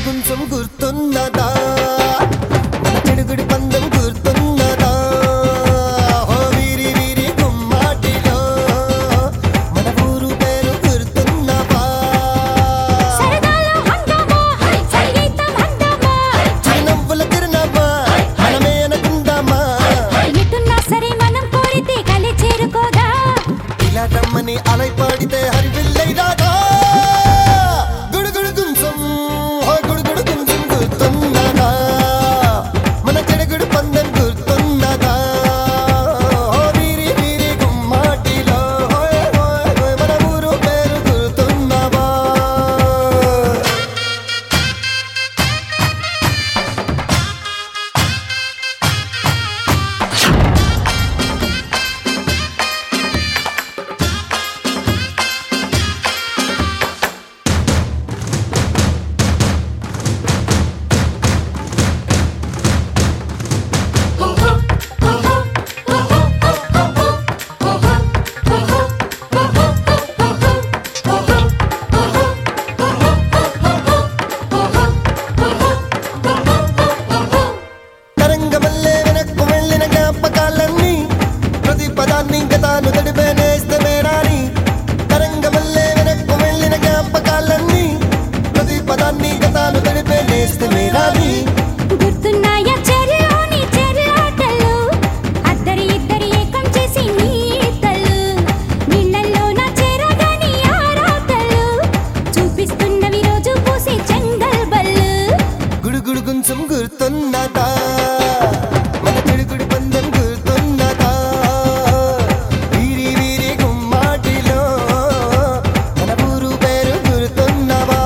కొంచెం గుర్తున్నదా మన చెడుగుడి పందెం గుర్తున్నదా ఓ వీరి వీరి గుమ్మాటిలో మన ఊరు పేరు గుర్తున్నవా సరదాలో హంగామా సంగీతం హంగామా చిరునవ్వుల తిరునవ్వా మనమే అనుకుందామా ఎటున్నా సరే మనం కోరితే కలి చేరుకోదా ఇలా రమ్మని అలై పాడితే హరివిల్లై రాదా గుడుగుడు గుంసం గుడుగుడు గుంసం గుర్తున్నదా మన చెడుగుడు పందెం గుర్తున్నదా ఓ వీరి వీరి గుమ్మాటిలో మన ఊరు పేరు గుర్తున్నవా తరంగమల్లే వెనక్కు వెళ్ళిన జ్ఞాపకాలన్నీ ప్రతి పదాన్ని గతాను తడిపే నేస్తమే రాని తరంగమల్లే వెనక్కు వెళ్ళిన జ్ఞాపకాలన్నీ ప్రతి పదాన్ని గతాను తడిపే నేస్తమే రాని గుర్తున్నాయా చెరులోని చెరు ఆటలు అద్దరి ఇద్దరి ఏకం చేసి నీతలు నీళ్ళల్లో నా చెరగాని ఆరాటలు చూపిస్తున్నవి రోజు పూసే చెంగల్ బల్లు గుడుగుడు గుంసం గుర్తున్నదా మన చెడుగుడు పందెం గుర్తున్నదా వీరి వీరి గుమ్మాటిలో మన ఊరు పేరు గుర్తున్నవా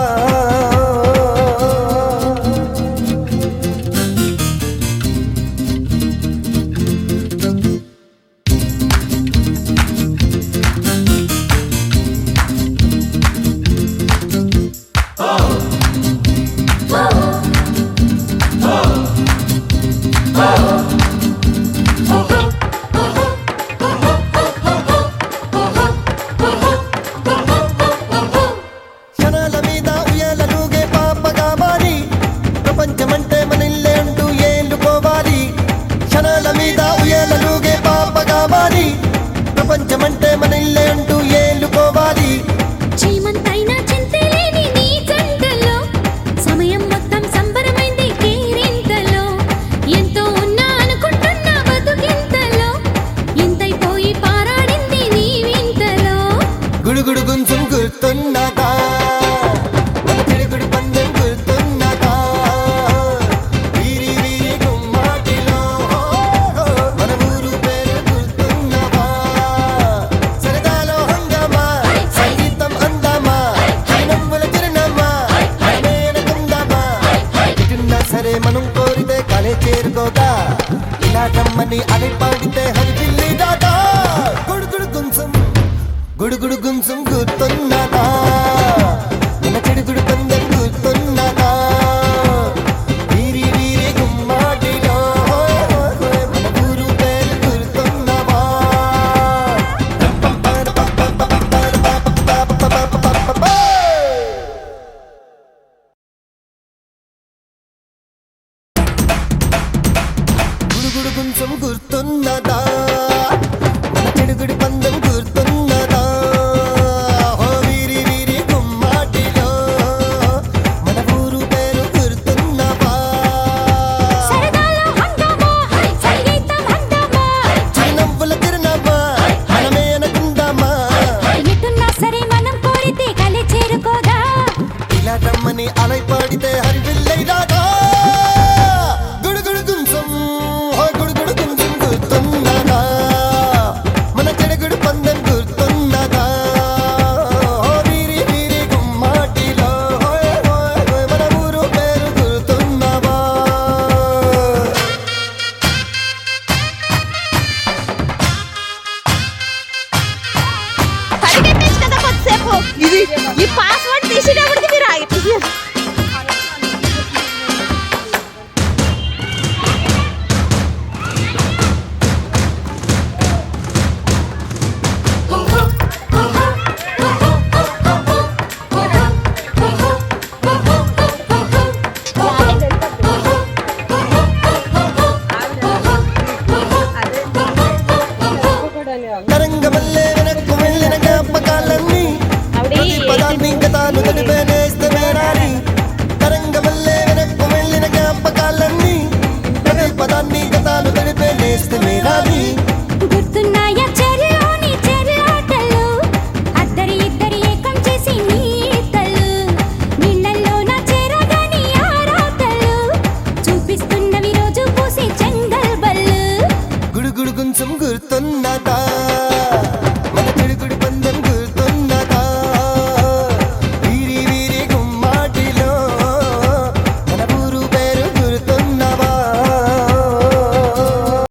క్షణాల మీద ఉయ్యాలలుగే పాపగా మారి ప్రపంచమంటే మన ఇల్లే అంటూ ఏలుకోవాలి క్షణాల మీద ఉయ్యాలలుగే పాపగా మారి ప్రపంచమంటే మన ఇల్లే అంటూ ఏలుకోవాలి చీమంతైనా చింతలేని నీ జంటలో సమయం మొత్తం సంబరమైంది కేరింతలో ఎంతో ఉన్నా అనుకుంటున్నా బతుకింతలో ఇంతైపోయి పారాడింది నీ వింతలో గుడుగుడు గుంసం గుర్తున్నదా మన చెడుగుడు పందెం గుర్తున్నదా వీరి వీరి గుమ్మాటిలో మన ఊరు పేరు గుర్తున్నవా సరదాలో హంగామా సంగీతం అందామా నవ్వుల చిరునవ్వా మనమే అనుకుందామా ఎటున్నా సరే మనం కోరితే కలే చేరుకోదా ఇలా రమ్మని అలై పాడితే హరివిల్లి రాదా గుడుగుడు గుంసం గుర్తున్నదా మన చెడుగుడు పందెం గుర్తున్నదా వీరి వీరి గుమ్మాటిలో మన ఊరు పేరు గుర్తున్నవా గుడుగుడు గుంసం గుర్తు